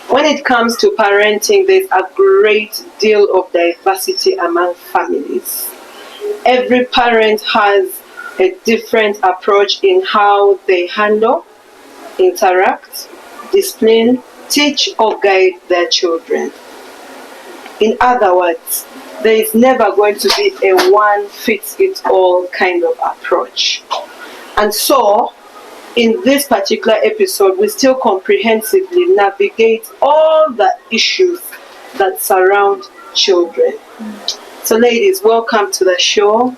When it comes to parenting, there's a great deal of diversity among families. Every parent has a different approach in how they handle, interact, discipline, teach, or guide their children. In other words, there is never going to be a one-fits-it-all kind of approach. And so, in this particular episode, we still comprehensively navigate all the issues that surround children. So ladies, welcome to the show.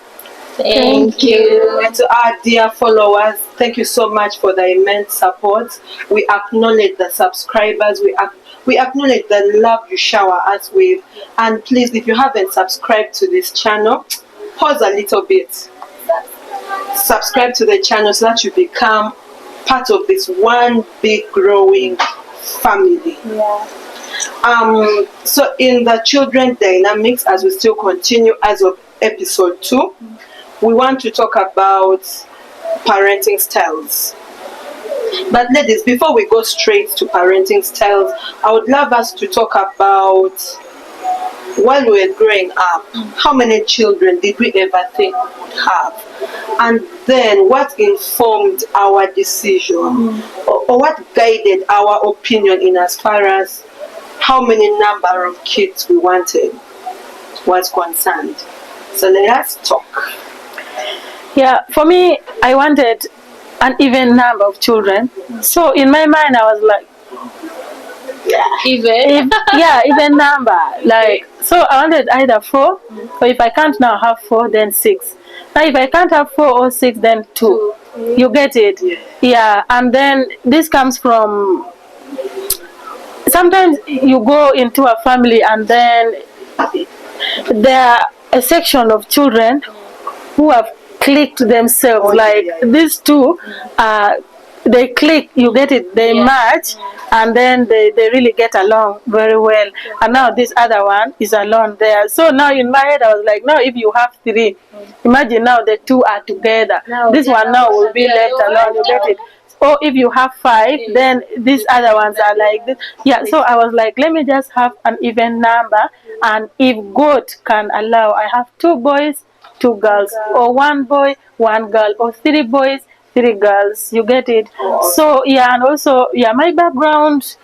Thank you. And to our dear followers, thank you so much for the immense support. We acknowledge the subscribers. We acknowledge the love you shower us with. And please, if you haven't subscribed to this channel, pause a little bit. Subscribe to the channel so that you become part of this one big growing family. Yeah. So in the children dynamics, as we still continue as of episode 2, we want to talk about parenting styles. But ladies, before we go straight to parenting styles, I would love us to talk about, while we were growing up, how many children did we ever think we would have? And then what informed our decision, or what guided our opinion in as far as how many number of kids we wanted was concerned. So let us talk. Yeah, for me, I wanted an even number of children. So in my mind, I was like, even number. Like, so I wanted either 4, or if I can't now have 4, then 6. Now if I can't have 4 or 6, then 2. You get it? Yeah, and then this comes from, sometimes you go into a family and then there are a section of children who have clicked themselves, these two, they click, you get it, they match, and then they really get along very well. And now this other one is alone there. So now in my head I was like, no, if you have 3, imagine now the 2 are together. This one now will be left alone, you get it. Or if you have 5, then these other ones are like this. Yeah, so I was like, let me just have an even number, and if God can allow, I have 2 boys, 2 girls, or 1 boy, 1 girl, or 3 boys, 3 girls. You get it? So yeah, and also my background,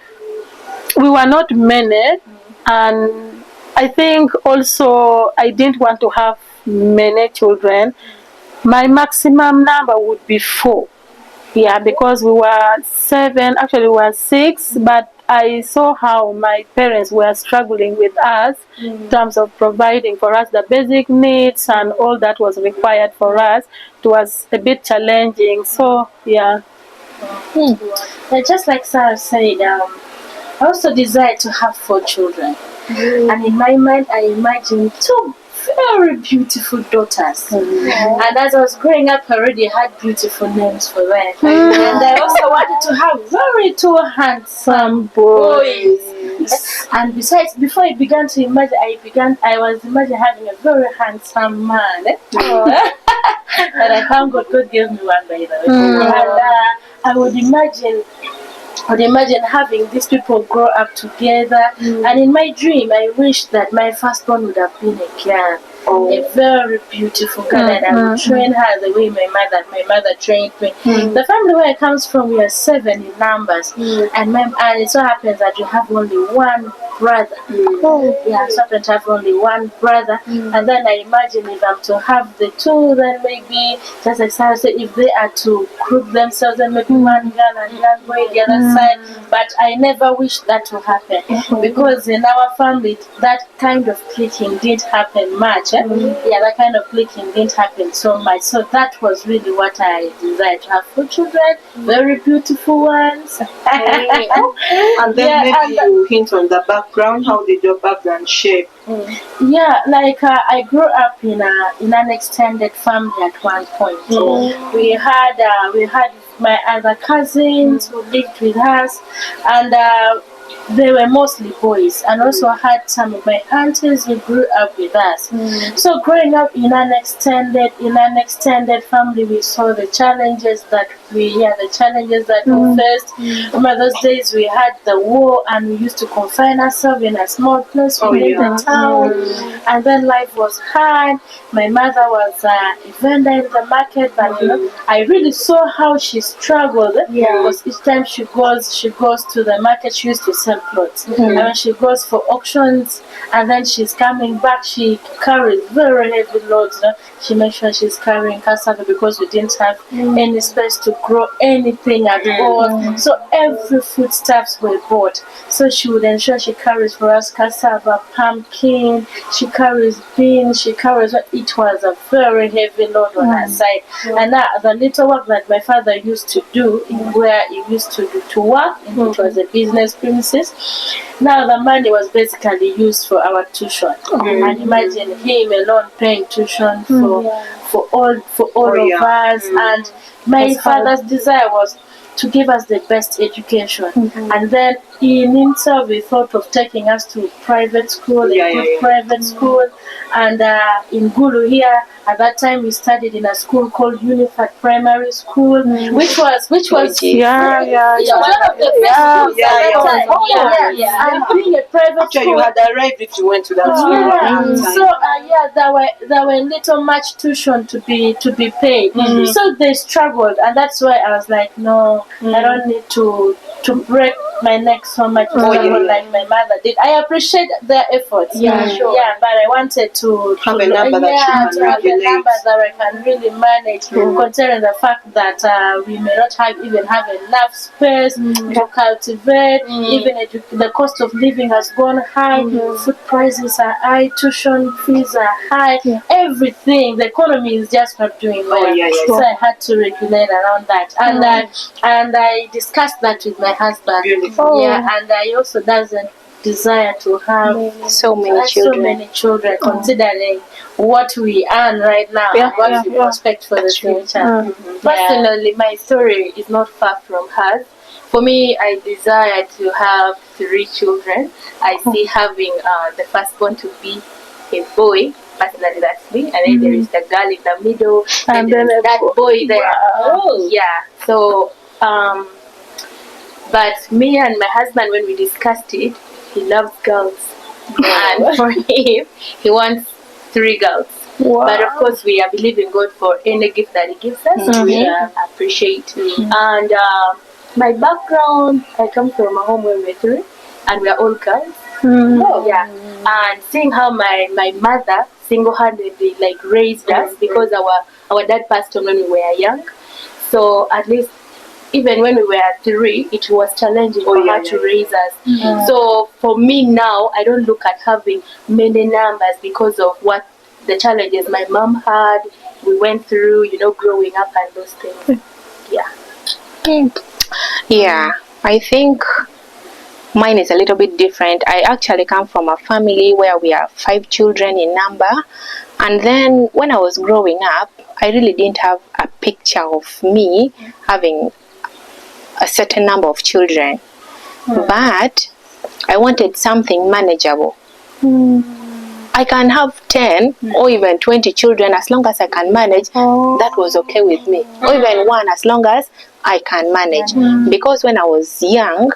we were not many, and I think also I didn't want to have many children. My maximum number would be 4. Yeah, because we were 7, actually we were 6, but I saw how my parents were struggling with us in terms of providing for us the basic needs and all that was required for us. It was a bit challenging, so yeah. Just like Sarah said, I also desired to have 4 children. And in my mind, I imagined 2 very beautiful daughters. And as I was growing up, I already had beautiful names for them. And I also wanted to have very 2 handsome boys. And besides, before I began to imagine, I was imagining having a very handsome man. But I thank God, God gave me one, by the way. And I would imagine having these people grow up together. And in my dream, I wish that my firstborn would have been a girl. A very beautiful girl, and I would train her the way my mother trained me. The family where I comes from, we are 7 in numbers, and it so happens that you have only 1 brother. Yeah, so I happen to have only 1 brother, and then I imagine if I'm to have the 2, then maybe, just like Sarah said, if they are to group themselves, then maybe 1 girl and 1 boy the other side. But I never wish that to happen, because in our family, that kind of clicking didn't happen much. Yeah, that kind of clicking didn't happen so much. So that was really what I desired, to have 4 children, very beautiful ones. And then maybe you hint on the background. How did your background shape? Yeah, like I grew up in an extended family at one point. We had my other cousins who lived with us, and they were mostly boys, and also I had some of my aunties who grew up with us. So growing up in an extended family, we saw the challenges that we faced. Remember those days we had the war, and we used to confine ourselves in a small place within the town, and then life was hard. My mother was a vendor in the market, but I really saw how she struggled, because each time she goes to the market, she used to sell clothes. And when she goes for auctions, and then she's coming back, she carries very heavy loads. She makes sure she's carrying cassava, because we didn't have any space to grow anything at all. So every foodstuffs were bought. So she would ensure she carries for us cassava, pumpkin, she carries beans, it was a very heavy load on her side. And that, the little work that my father used to do, where he used to work, it was a business premises. Now the money was basically used for our tuition. And imagine him alone paying tuition for all of us. And my father's desire was to give us the best education. And then in himself, he thought of taking us to private school, private school. And in Gulu here, at that time, we studied in a school called Unified Primary School, which was one of the best schools at that time. And being a private school, you had arrived if you went to that school. So there were little much tuition to be paid. So they struggled, and that's why I was like, no, I don't need to break my neck so much like my mother did. I appreciate their efforts. But I wanted to have a number that I can really manage, considering the fact that we may not have enough space to cultivate. Even the cost of living has gone high. Food prices are high. Tuition fees are high. Everything, the economy is just not doing well. So I had to regulate around that, and I discussed that with my husband. And I also doesn't desire to have so many children, considering what we earn right now and what we expect for the future. Personally, my story is not far from hers. For me, I desire to have 3 children. I see having the firstborn to be a boy. Personally, that's me. And then there is the girl in the middle, and then that boy there. So but me and my husband, when we discussed it, he loves girls. And for him, he wants 3 girls. But of course, we are believing God for any gift that He gives us. We appreciate. And my background, I come from a home where we're 3, and we're all girls. And seeing how my mother single-handedly raised us, because our dad passed on when we were young. So at least, even when we were 3, it was challenging for her to raise us. So for me now, I don't look at having many numbers because of what the challenges my mom had, we went through, growing up and those things. I think mine is a little bit different. I actually come from a family where we are 5 children in number. And then when I was growing up, I really didn't have a picture of me having a certain number of children, but I wanted something manageable. I can have 10 or even 20 children as long as I can manage. That was okay with me. Or even 1 as long as I can manage. Because when I was young,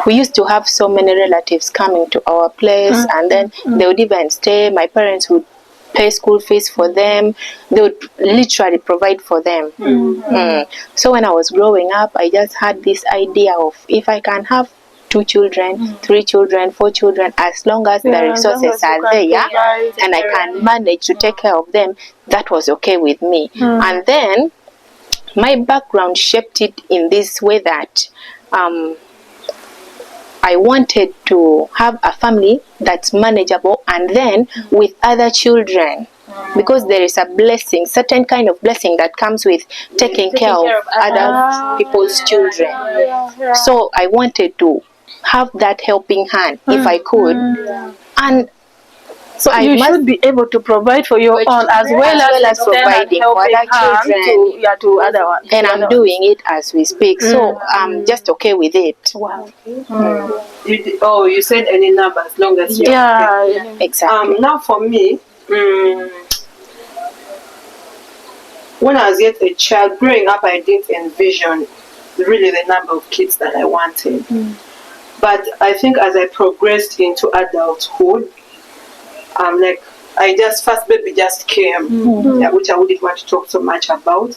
we used to have so many relatives coming to our place, and then they would even stay. My parents would pay school fees for them. They would literally provide for them. So when I was growing up, I just had this idea of if I can have 2 children, 3 children, 4 children, as long as the resources are there and I can manage to take care of them, that was okay with me. And then my background shaped it in this way that I wanted to have a family that's manageable, and then with other children, because there is a blessing, certain kind of blessing that comes with taking care of other people's children. So I wanted to have that helping hand if I could. And So I you must- should be able to provide for your For own as children, well as providing for other children. to other ones. And I'm doing it as we speak, so I'm just okay with it. Wow. You said any number as long as you're okay. Yeah. Exactly. Now for me, when I was yet a child, growing up, I didn't envision really the number of kids that I wanted. But I think as I progressed into adulthood, first baby just came, which I wouldn't want to talk so much about.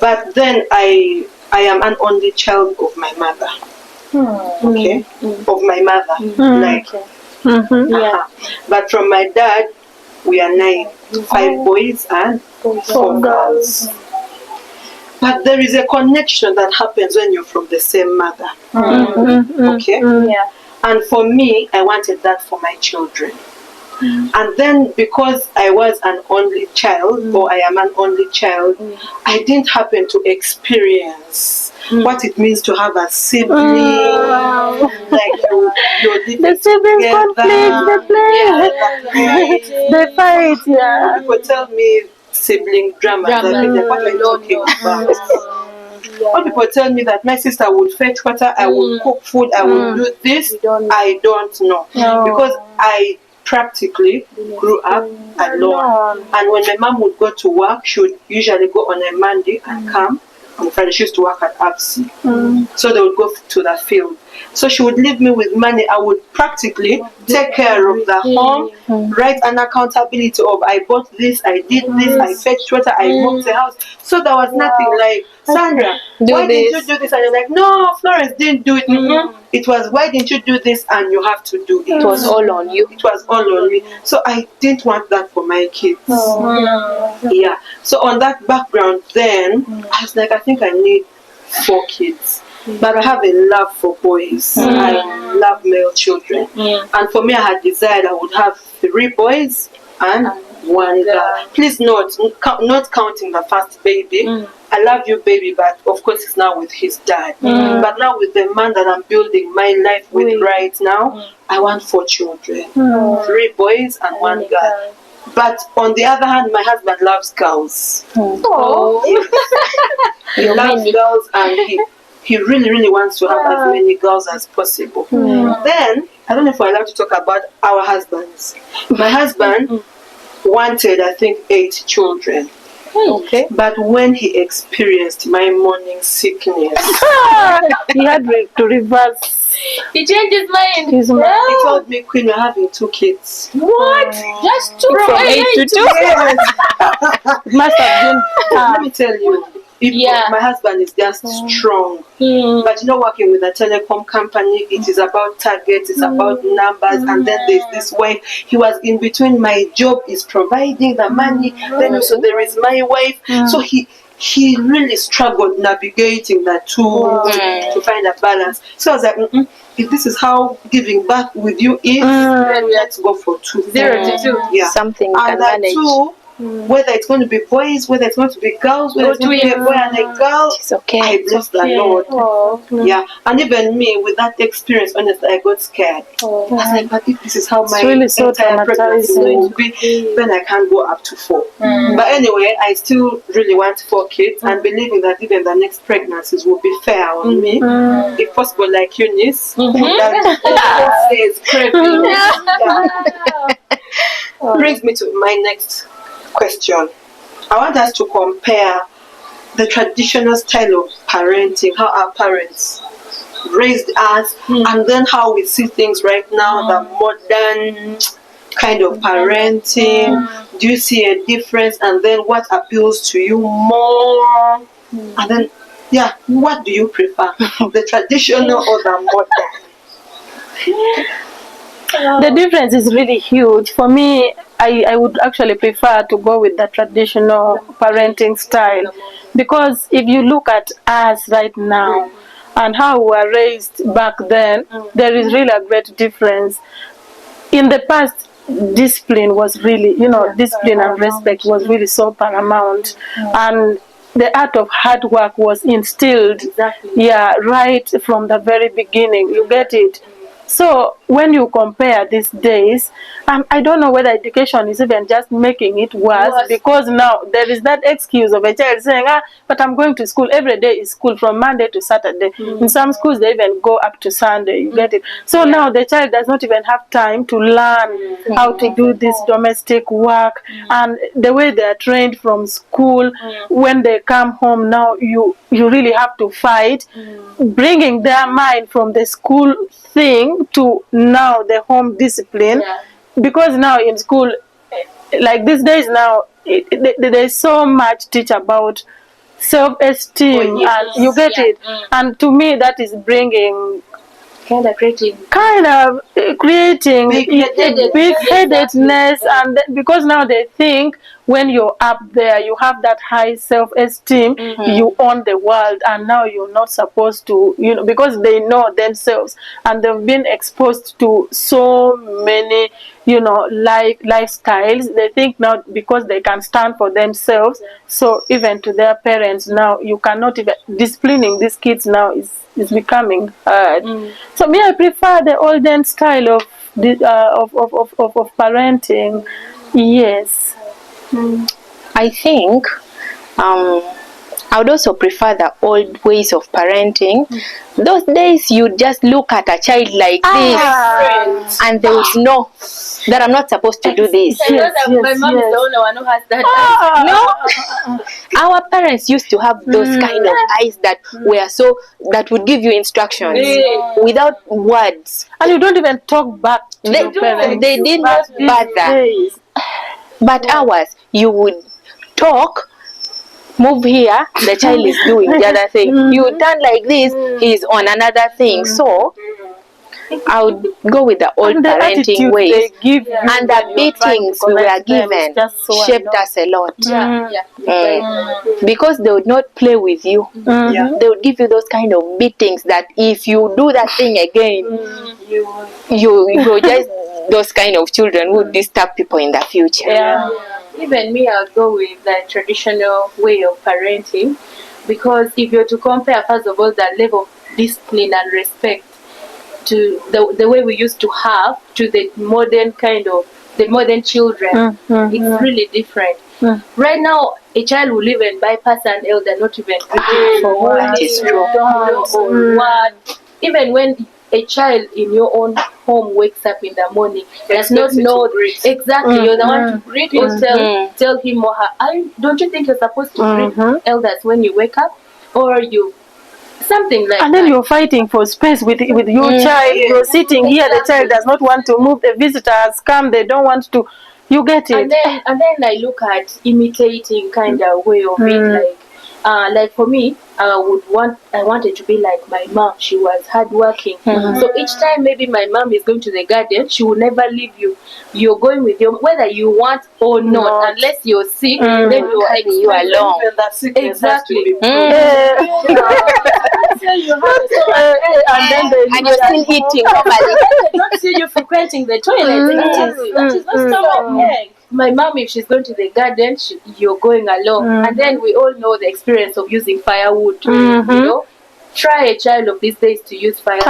But then I am an only child of my mother. Okay, of my mother, But from my dad, we are 9, 5 boys and 4 girls. But there is a connection that happens when you're from the same mother. Okay, and for me, I wanted that for my children. And then because I was an only child, or I am an only child, I didn't happen to experience what it means to have a sibling. Like you're living The siblings together. conflict, they fight, yeah. People tell me sibling dramas. I think like, what are you talking about? When people tell me that my sister would fetch water, I would cook food, I would do this, I don't know. Because I practically grew up alone. And when my mom would go to work, she would usually go on a Monday and come on Friday. She used to work at APSI. So they would go to the field. So she would leave me with money. I would practically take care of the home, write an accountability of I bought this, I did this, I fetched water, I moved the house. So there was nothing like, Sandra, why didn't you do this? And you're like, no, Florence didn't do it. It was, why didn't you do this? And you have to do it. It was all on you. It was all on me. So I didn't want that for my kids. Yeah. So on that background then, I was like, I think I need 4 kids. But I have a love for boys. I love male children. And for me, I had desired I would have 3 boys and 1 girl. Please note, not counting the first baby. I love you, baby, but of course it's now with his dad. But now with the man that I'm building my life with right now, I want 4 children. 3 boys and 1 girl. But on the other hand, my husband loves girls. He loves girls, and he really, really wants to have as many girls as possible. Then, I don't know if we're allowed to talk about our husbands. My husband wanted, I think, 8 children. Okay. But when he experienced my morning sickness, He had to reverse He changed his mind. his mind. he told me, Queen, we're having 2 kids. What? Just 2 From 8 to 2. It must have been. Let me tell you, my husband is just strong. But working with a telecom company, it is about targets, it's about numbers, and then there's this way he was in between. My job is providing the money, then also there is my wife. So he really struggled navigating the two to find a balance. So I was like, if this is how giving back with you is, then let's go for 2. 0 to 2. Yeah. Something you And can that manage. 2, whether it's going to be boys, whether it's going to be girls, whether it's going to be a boy and a girl, It's okay. I bless the Lord. Yeah, and even me with that experience, honestly, I got scared. I was like, but if this is how my really so entire pregnancy is going to be, then I can't go up to 4. But anyway, I still really want 4 kids, and believing that even the next pregnancies will be fair on me, if possible, like Eunice, who that says craving. Brings me to my next question. I want us to compare the traditional style of parenting, how our parents raised us, and then how we see things right now, the modern kind of parenting. Do you see a difference? And then what appeals to you more? And then, what do you prefer, the traditional or the modern? The difference is really huge. For me, I would actually prefer to go with the traditional parenting style, because if you look at us right now and how we were raised back then, there is really a great difference. In the past, discipline was really, discipline and respect was really so paramount, and the art of hard work was instilled, right from the very beginning. You get it? So when you compare these days, I don't know whether education is even just making it worse, because now there is that excuse of a child saying, but I'm going to school. Every day is school from Monday to Saturday. In some schools, they even go up to Sunday. You get it? So now the child does not even have time to learn how to do this domestic work. And the way they are trained from school, when they come home now, you really have to fight, bringing their mind from the school thing to now the home discipline. Because now in school, like these days now, there's so much teach about self-esteem, and you get it. And to me, that is bringing kind of creating big-headedness, and because now they think when you're up there, you have that high self-esteem, you own the world, and now you're not supposed to, because they know themselves, and they've been exposed to so many, lifestyles. They think now because they can stand for themselves, so even to their parents now, you cannot even, disciplining these kids now is becoming hard. So me, I prefer the olden style of parenting. Yes. I think I would also prefer the old ways of parenting. Those days you just look at a child like this and they would know that I'm not supposed to do this. My mom is the only one who has that. No, our parents used to have those kind of eyes that would give you instructions without words, and you don't even talk back to your parents. They did not bother. But ours, you would talk, move here, the child is doing the other thing. You turn like this, he's on another thing. So I would go with the old parenting ways. And the beatings we were given shaped us a lot. Because they would not play with you. They would give you those kind of beatings that if you do that thing again, you just those kind of children would disturb people in the future. Even me, I'll go with the traditional way of parenting, because if you're to compare, first of all, the level of discipline and respect to the way we used to have to the modern children, it's really different. Right now, a child will even bypass an elder, not even It's true. Even when a child in your own home wakes up in the morning, does not know exactly, you're the one to greet or tell him or her, don't you think you're supposed to greet elders when you wake up? Or you something like and then you're fighting for space with your child. You're sitting here, the child does not want to move, the visitor has come, they don't want to, you get it. And then I look at imitating kind of way of it, like for me, I wanted to be like my mom. She was hardworking. So each time maybe my mom is going to the garden, she will never leave you. You're going with your, whether you want or not, unless you're sick, then you're you alone. Exactly. And you're still eating normally. I don't see you frequenting the toilet. That is not my mom, if she's going to the garden, you're going along. And then we all know the experience of using firewood. Try a child of these days to use firewood.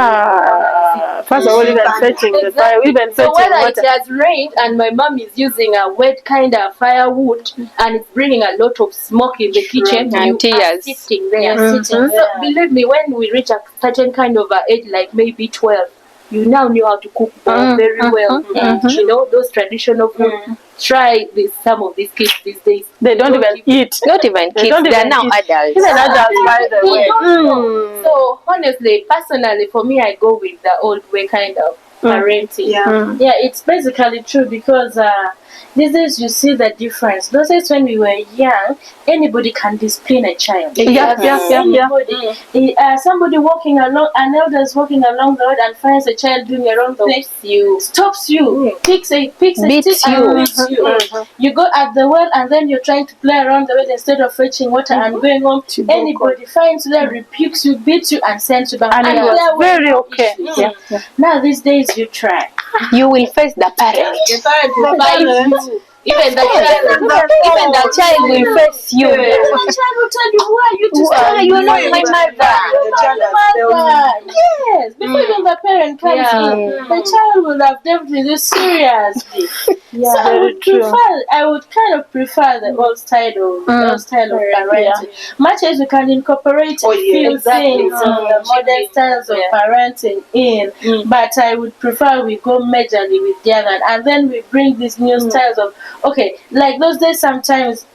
First of all, even fetching the fire, even so fetching whether water. it has rained and my mom is using a wet kind of firewood and it's bringing a lot of smoke in the kitchen, and you tears are sitting there. So believe me, when we reach a certain kind of age, like maybe 12, you now knew how to cook very well. Those traditional food. Try this. Some of these kids these days, They don't even eat. Not even kids, they're now adults. Even adults, by the way. So honestly, personally, for me, I go with the old way kind of parenting. Yeah, it's basically true, because these days you see the difference. Those days when we were young, anybody can discipline a child. Anybody. Somebody walking along, an elder is walking along the road and finds a child doing a wrong thing. Stops you, picks a Beats stick and beats you. You go at the well and then you're trying to play around the well instead of fetching water and going home. Anybody finds you there, rebukes you, beats you, and sends you back. And it was very okay. Now these days you try. You will face the parent. The parent will fight you. Even the child will face you. The child will tell you, who are you to Why say you are not my mother? The child has told you. Yes, before even the parent comes in, the child will have dealt with you seriously. So I would kind of prefer the old style of parenting. Much as we can incorporate few things of the modern styles of parenting in, but I would prefer we go majorly with the other, and then we bring these new styles of like those days sometimes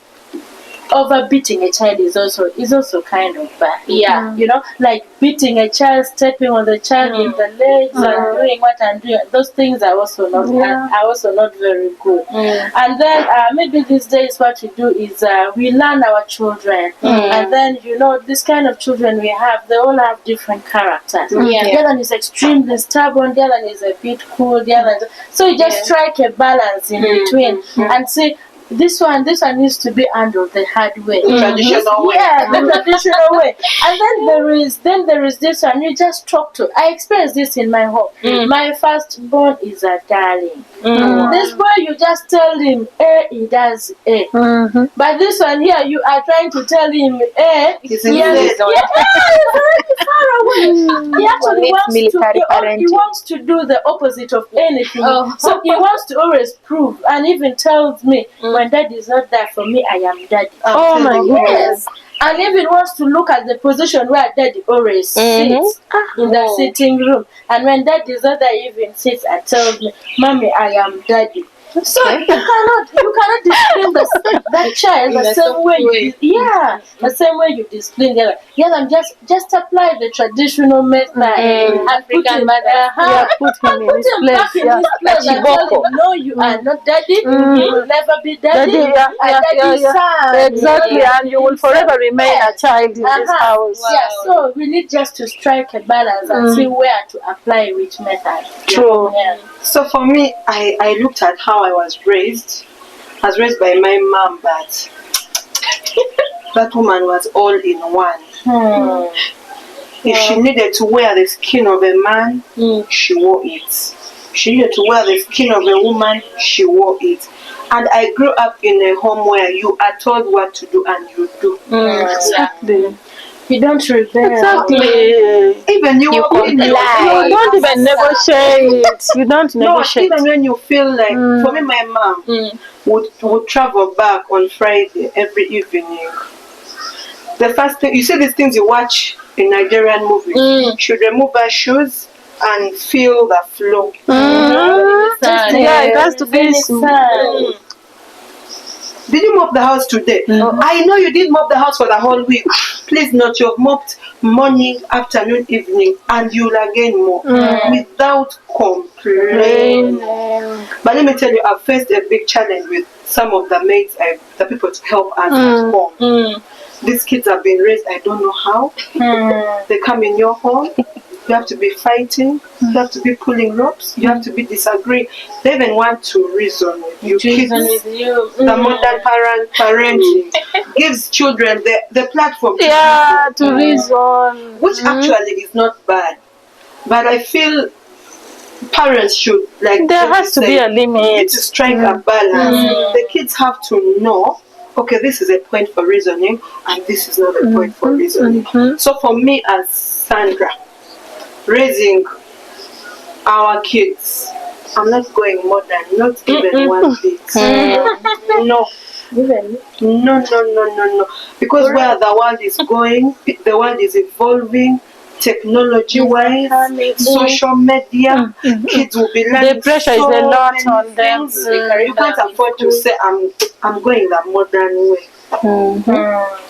over beating a child is also kind of bad. Yeah. You know, like beating a child, stepping on the child in the legs and doing what I'm doing. Those things are also not very good. And then maybe these days what we do is we learn our children, and then this kind of children we have, they all have different characters. The other one is extremely stubborn, the other one is a bit cool, the other. So you just strike a balance in between and see. This one needs to be handled the hard way. Traditional way. Yeah, the traditional way. And then there is this one you just talk to. I experienced this in my home. My firstborn is a darling. This boy, you just tell him A, he does A. But this one here, you are trying to tell him A. He's already far away. He actually wants to do the opposite of anything. So he wants to always prove, and even tells me, when dad is not there for me, I am daddy. Oh my goodness. And even wants to look at the position where daddy always sits in the sitting room. And when dad is not there, he even sits and tells me, Mommy, I am daddy. So you cannot discipline that child the same way. The same way you discipline the other. Yeah, just apply the traditional method. African mother. Put him in his place. And tell him, no, you are not daddy. You will never be daddy. Exactly, and you will forever remain a child in this house. Yeah, so we need just to strike a balance and see where to apply which method. True. Yeah. So for me, I looked at how I was raised. I was raised by my mom, but that woman was all in one. If she needed to wear the skin of a man, she wore it. She needed to wear the skin of a woman, she wore it. And I grew up in a home where you are told what to do and you do. Exactly. You don't rebel. Exactly. Even you don't even negotiate. You don't negotiate. Even when you feel like, for me, my mom would travel back on Friday every evening. The first thing, you see these things you watch in Nigerian movies, she would remove her shoes and feel the flow. Yeah, it has to be smooth. Did you mop the house today? I know you did mop the house for the whole week. Please note, you've mopped morning, afternoon, evening, and you'll again mop without complaining. But let me tell you, I've faced a big challenge with some of the maids, the people to help us at home. These kids have been raised, I don't know how. They come in your home. You have to be fighting. You have to be pulling ropes. You have to be disagreeing. They even want to reason with you. Kids, the modern parenting gives children the platform to reason. Which actually is not bad. But I feel parents should, like, there has to be a limit. Need to strike a balance. The kids have to know, okay, this is a point for reasoning and this is not a point for reasoning. So for me as Sandra, raising our kids, I'm not going modern, not even one bit. No. No. Because where the world is going, the world is evolving, technology-wise, social media, kids will be learning. The pressure is a lot on them. You can't afford to say, I'm going the modern way.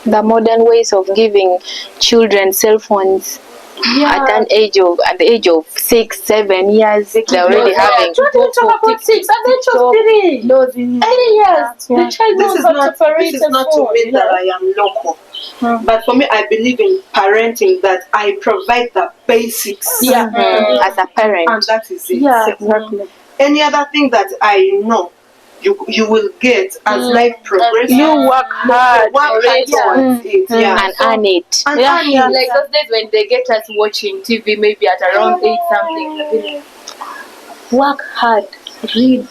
The modern ways of giving children cell phones. At the age of 6, 7 years, they're already having. Don't talk about 6. At the age of 3. 3 years. The child knows how to operate. This is not to mean that I am local. But for me, I believe in parenting, that I provide the basics as a parent. And that is it. Yeah, exactly. Any other thing that I know you will get as life progresses. You work hard towards it. And earn it. And earn it. Like those days when they get us watching TV maybe at around 8 something. Work hard. read,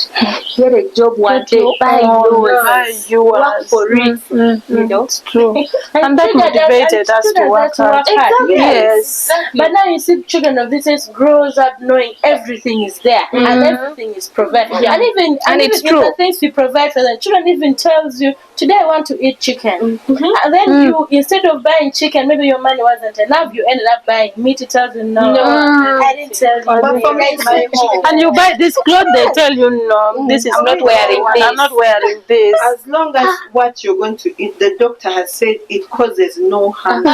get a job one day, buy yours, work for it, you know. It's true. And And that children motivated and us to students work have to hard. work hard. Yes. But now you see children of this age grows up knowing everything is there and everything is provided. Yeah. And even it's even true. the things we provide for them, children even tells you, today I want to eat chicken. And then you, instead of buying chicken, maybe your money wasn't enough, you ended up buying meat. It tells you, no, I didn't tell you. But for me, it's my home. And you buy this cloth, they tell you, no, this is I'm not not wearing wearing this. I'm not wearing this. As long as what you're going to eat, the doctor has said it causes no harm.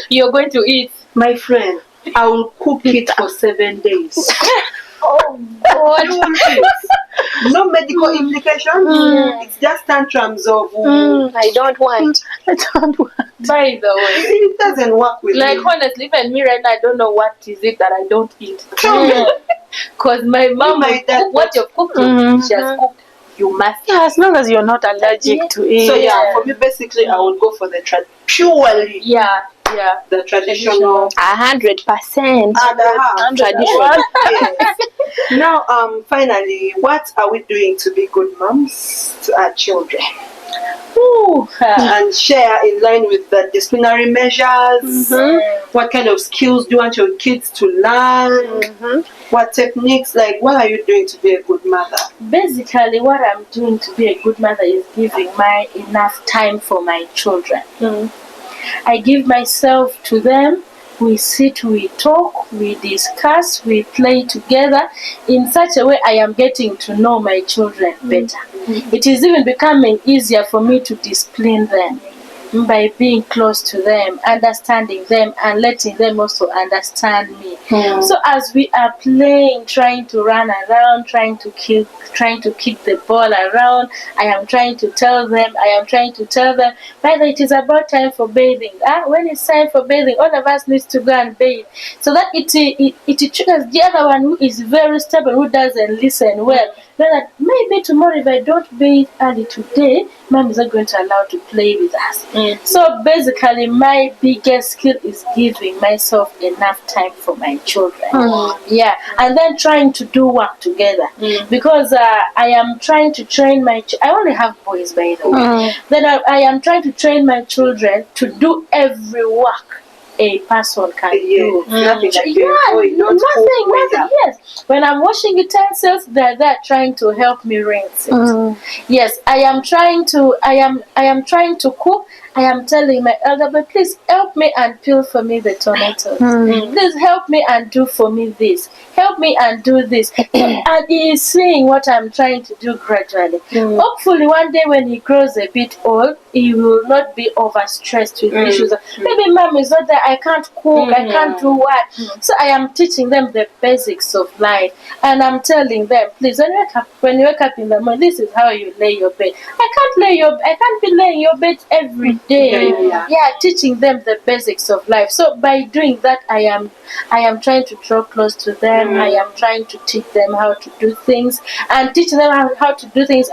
You're going to eat. My friend, I will cook it for 7 days. You will eat. No medical implication. It's just tantrums of I don't want. I don't want. By the way, it doesn't work with like me. honestly, even me right now, I don't know what is it that I don't eat. Because my mom My will dad- cook what you've cooked. She has cooked. You must. Yeah, as long as you're not allergic to it. So yeah, for me basically I would go for the purely Yeah. the traditional 100%. tradition. Yes. Now finally, what are we doing to be good moms to our children? And share in line with the disciplinary measures. What kind of skills do you want your kids to learn? What techniques, like what are you doing to be a good mother? Basically, what I'm doing to be a good mother is giving my enough time for my children. I give myself to them. We sit, we talk, we discuss, we play together. In such a way, I am getting to know my children better. It is even becoming easier for me to discipline them by being close to them, understanding them, and letting them also understand me. So as we are playing, trying to run around, trying to kick the ball around, I am trying to tell them, whether it is about time for bathing. When it's time for bathing, all of us needs to go and bathe. So that it triggers the other one who is very stubborn, who doesn't listen well. That maybe tomorrow if I don't bathe early today, mom is not going to allow to play with us. So basically my biggest skill is giving myself enough time for my children. Yeah, and then trying to do work together. Because I am trying to train I only have boys by the way. Then I am trying to train my children to do every work a person can do. Nothing like Nothing, yes. When I'm washing utensils, they're there trying to help me rinse it. Yes, I am trying to cook. I am telling my elder boy, please help me and peel for me the tomatoes. Please help me and do for me this. Help me and do this. And he is seeing what I'm trying to do gradually. Hopefully one day when he grows a bit old, he will not be overstressed with issues. Maybe mom is not there, I can't cook, I can't do what. So I am teaching them the basics of life. And I'm telling them, please, when you wake up in the morning, this is how you lay your bed. I can't be laying your bed every day. Yeah, teaching them the basics of life. So by doing that, I am trying to draw close to them. I am trying to teach them how to do things and teach them how to do things.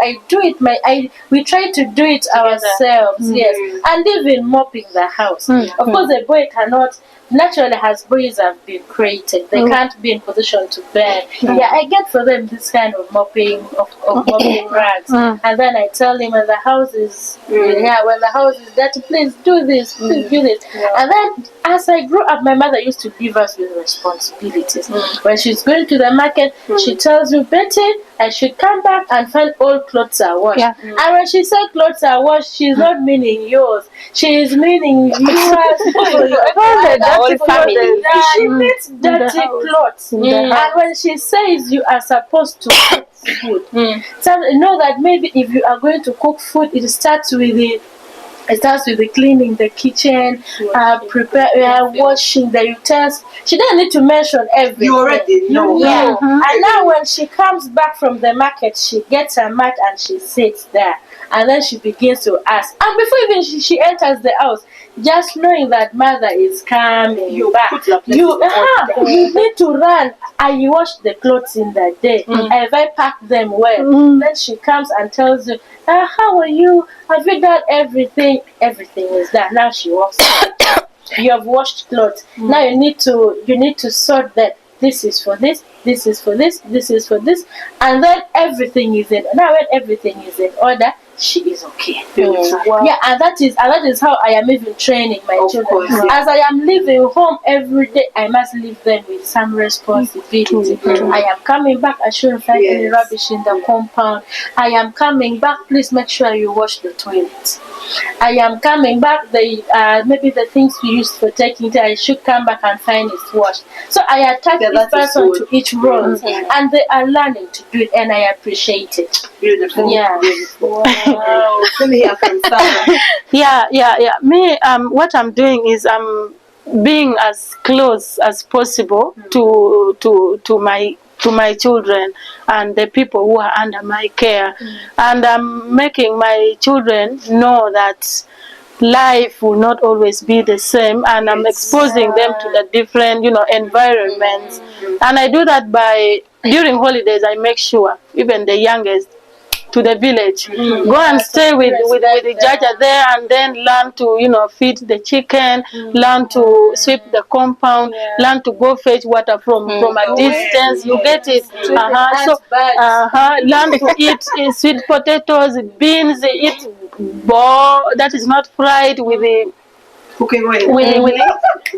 We try to do it ourselves, yes, and even mopping the house. Of course, a boy cannot. Naturally, as boys have been created, they can't be in position to bear. Yeah, I get for them this kind of mopping rags, and then I tell him when the house is dirty, please do this, please do this. And then as I grew up, my mother used to leave us with responsibilities. When she's going to the market, she tells you, Betty, I should come back and find all clothes are washed. And when she said clothes are washed, she's not meaning yours. She is meaning yours. Family. She means dirty clothes. And when she says you are supposed to cook food, so know that maybe if you are going to cook food, it starts with the cleaning the kitchen, washing the utensils. She doesn't need to mention everything. You already know. And now when she comes back from the market, she gets her mat and she sits there. And then she begins to ask. And before even she enters the house, just knowing that mother is coming back, you need to run. I washed the clothes in the day. Have I packed them well? Then she comes and tells you, how are you? Have you done everything? Everything is done. Now she walks out. You have washed clothes. Now you need to sort them. this is for this, this is for this, this is for this, and then everything is in. Now when everything is in order, she is okay. Wow. Yeah, and that is how I am even training my Of children. course, yeah. As I am leaving home every day, I must leave them with some responsibility. I am coming back, I shouldn't find any Yes. rubbish in the compound. I am coming back, please make sure you wash the toilets. I am coming back, maybe the things we used for taking tea, I should come back and find it's washed. So I attach Yeah, each that is person good. to each role, and they are learning to do it, and I appreciate it. Beautiful. Yeah. Beautiful. Wow. Let me hear from Sarah. Yeah. Me, what I'm doing is I'm being as close as possible to my children and the people who are under my care, and I'm making my children know that life will not always be the same, and I'm exposing them to the different, environments. And I do that by, during holidays, I make sure even the youngest to the village, go and stay with the Jaja there, and then learn to feed the chicken, learn to sweep the compound, learn to go fetch water from a distance. You get it. So learn to eat sweet potatoes, beans, eat ball that is not fried with the Cooking oil. with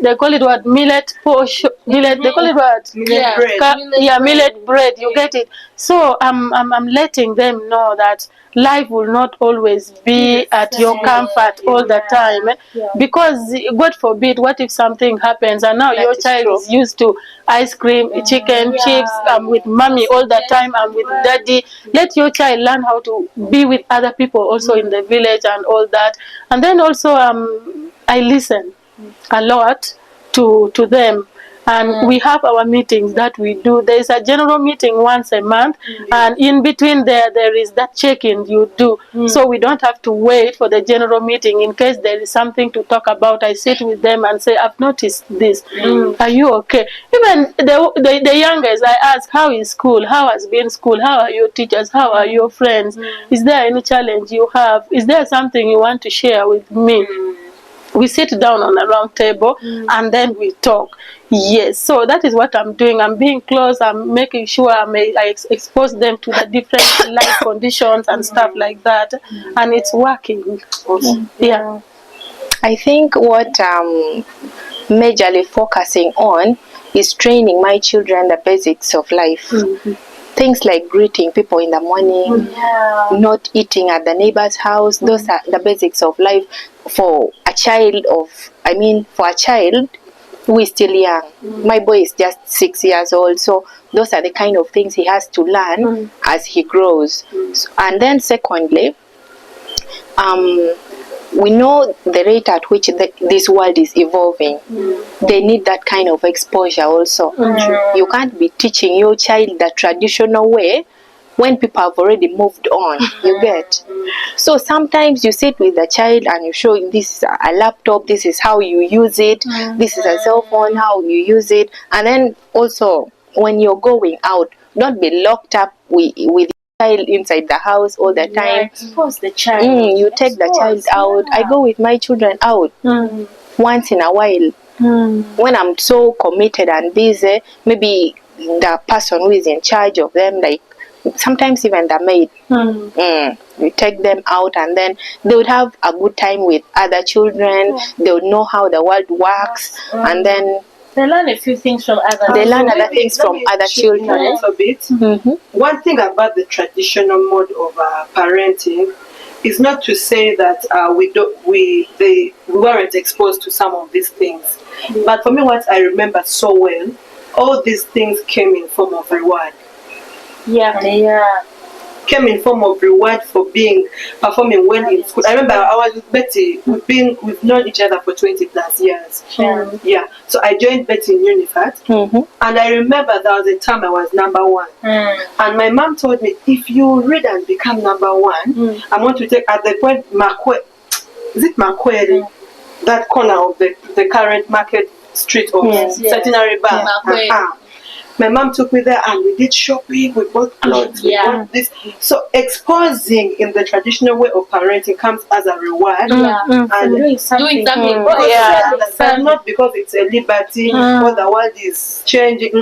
they call it what, millet posh, millet, they call it what, Millet bread. millet bread. You get it. So I'm letting them know that life will not always be at your comfort all the time, because God forbid, what if something happens and now your child is used to ice cream, chicken, chips, with mommy all the time and with daddy. Let your child learn how to be with other people also in the village and all that. And then also I listen a lot to them, and we have our meetings that we do. There is a general meeting once a month, and in between there is that check-in you do. So we don't have to wait for the general meeting. In case there is something to talk about, I sit with them and say, I've noticed this. Are you okay? Even the youngest, I ask, how is school? How has been school? How are your teachers? How are your friends? Is there any challenge you have? Is there something you want to share with me? We sit down on a round table and then we talk. Yes, so that is what I'm doing. I'm being close. I'm making sure I expose them to the different life conditions and stuff like that, and it's working. Yeah. I think what majorly focusing on is training my children the basics of life. Things like greeting people in the morning, not eating at the neighbor's house. Those are the basics of life for a child who is still young. My boy is just 6 years old, so those are the kind of things he has to learn as he grows. And then secondly, we know the rate at which this world is evolving. They need that kind of exposure also. You can't be teaching your child the traditional way when people have already moved on. You get? So sometimes you sit with the child and you show him, this is a laptop, this is how you use it, this is a cell phone, how you use it. And then also when you're going out, don't be locked up with child inside the house all the time. Expose the child. You take the child out. I go with my children out once in a while. When I'm so committed and busy, maybe the person who is in charge of them, like sometimes even the maid, we take them out, and then they would have a good time with other children. They would know how the world works, and then they learn a few things from other. They learn other things from other children. A little bit. One thing about the traditional mode of parenting is not to say that we weren't exposed to some of these things, but for me, what I remember so well, all these things came in form of reward. Came in form of reward for performing well in school. I remember I was with Betty. We've known each other for 20 plus years. So I joined Betty in Unifat, and I remember there was a time I was number 1, and my mom told me, if you read and become number 1, I want to take at the point Makweli, that corner of the current market street of Centenary Bar. My mom took me there and we did shopping, we bought clothes, we Yeah. bought this. So exposing in the traditional way of parenting comes as a reward. Yeah. And Doing something. Yeah. but not because it's a liberty or the world is changing.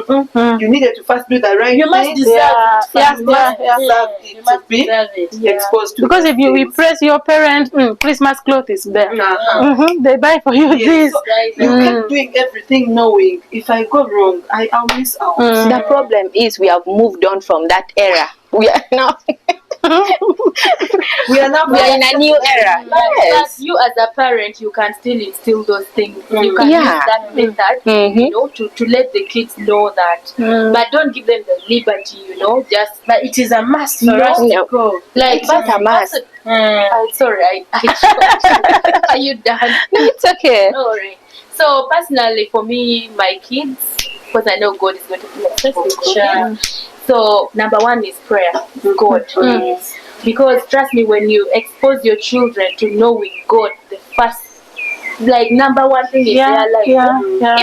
You needed to first do the right You must thing. deserve Yeah. it. Yeah. You must Yeah. deserve You it to must be deserve it. exposed to Because these if you things. impress your parents, Christmas cloth is there. They buy for you Yes. this. So you kept doing everything knowing if I go wrong, I'll miss out. The problem is we have moved on from that era. We are now We are now we are in a new era. But Yes. you as a parent, you can still instill those things. You can Yeah. use that method, you know, to let the kids know that. But don't give them the liberty, you know, just But it is a must for us No. to go. like It's not a must. sorry, I are you done? No, it's okay. All right. So personally, for me, my kids, because I know God is going to bless us. Sure. So number one is prayer, God. Because trust me, when you expose your children to knowing God, the first, like number one thing is their life.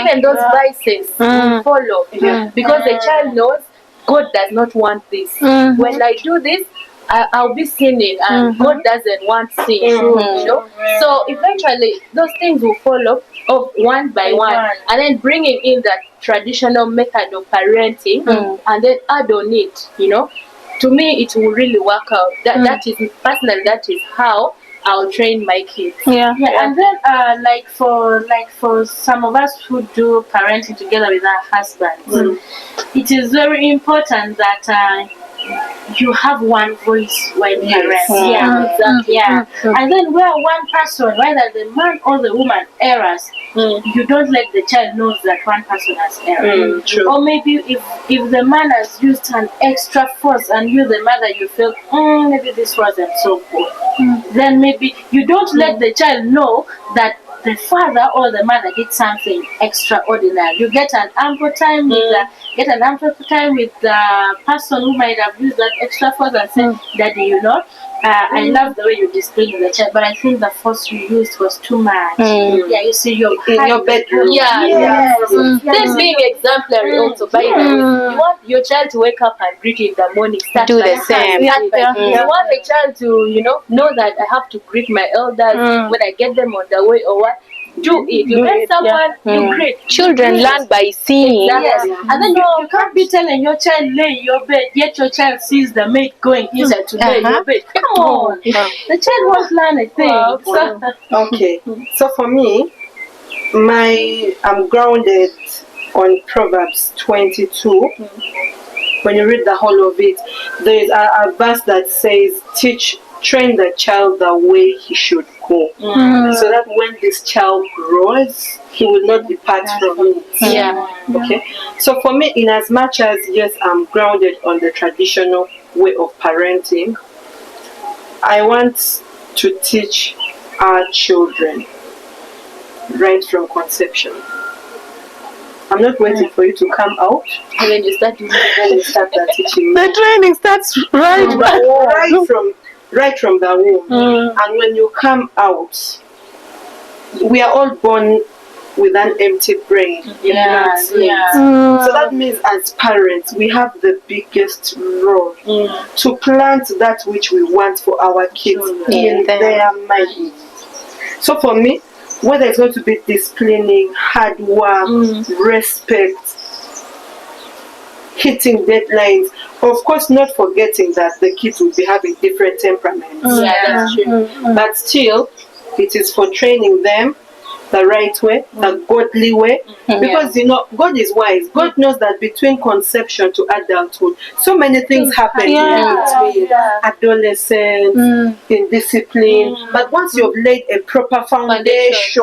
Even those vices will follow. Because the child knows God does not want this. When I do this, I'll be sinning, and God doesn't want sin. You know. So eventually, those things will follow of one by one, and then bringing in that traditional method of parenting, and then add on it. You know, to me, it will really work out. That is personally, that is how I'll train my kids. Yeah. And then like for some of us who do parenting together with our husbands, it is very important that you have one voice when parents. And then where one person, whether the man or the woman errs, you don't let the child know that one person has erred. True. Or maybe if the man has used an extra force and you the mother, you feel maybe this wasn't so good, then maybe you don't let the child know that the father or the mother did something extraordinary. You get an ample time with the person who might have used that extra force and say, Daddy, you know, I love the way you displayed the child, but I think the force you used was too much. Yeah, you see, you're In your bedroom. Then being exemplary also. By the way, you want your child to wake up and greet you in the morning. Start Do by the same. start by- You want the child to, you know that I have to greet my elders when I get them on the way or what. Do it. You get someone, you greet. Children learn by seeing. Exactly. And then you can't be telling your child lay in your bed, yet your child sees the maid going inside to lay in your bed. Come on. The child won't learn a thing. Okay. So for me, I'm grounded on Proverbs 22. When you read the whole of it, there is a verse that says, train the child the way he should go, so that when this child grows, he will not depart from it. Okay. So for me, in as much as yes, I'm grounded on the traditional way of parenting, I want to teach our children right from conception. I'm not waiting for you to come out, and then you start that teaching. The training starts right from the womb. And when you come out, we are all born with an empty brain. So that means as parents, we have the biggest role to plant that which we want for our kids in their mind. So for me, whether it's going to be disciplining, hard work, respect, hitting deadlines, of course not forgetting that the kids will be having different temperaments. That's true. But still, it is for training them the right way, the godly way. Because, you know, God is wise. God knows that between conception to adulthood, so many things happen in between. Adolescence, in discipline. But once you've laid a proper foundation,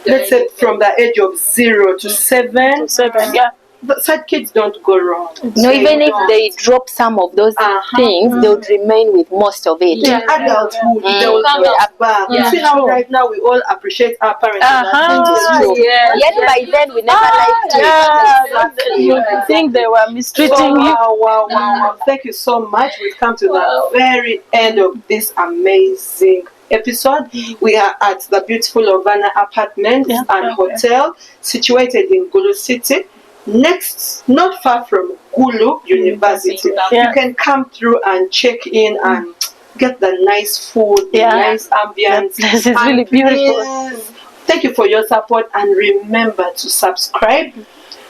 let's say from the age of 0 to 7, such kids don't go wrong. No, even if they drop some of those things, they would remain with most of it. In adulthood, they will come back. You see how right now we all appreciate our parents. Yet by then we never liked it. You think they were mistreating you. Wow. Thank you so much. We've come to the very end of this amazing episode. We are at the beautiful Ovana Apartments and Hotel situated in Gulu City. not far from Gulu University. Yeah. You can come through and check in and get the nice food, the Yeah. nice ambience. That place is And really beautiful. please, thank you for your support, and remember to subscribe,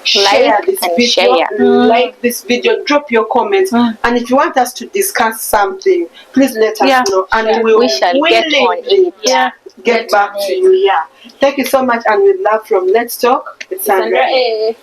share Like this and video, share. like this video, drop your comments, and if you want us to discuss something, please let us Yeah. know, and we We shall get on it. Yeah. get back to you. Yeah, thank you so much, and with love from Let's Talk with Sandra. Sandra,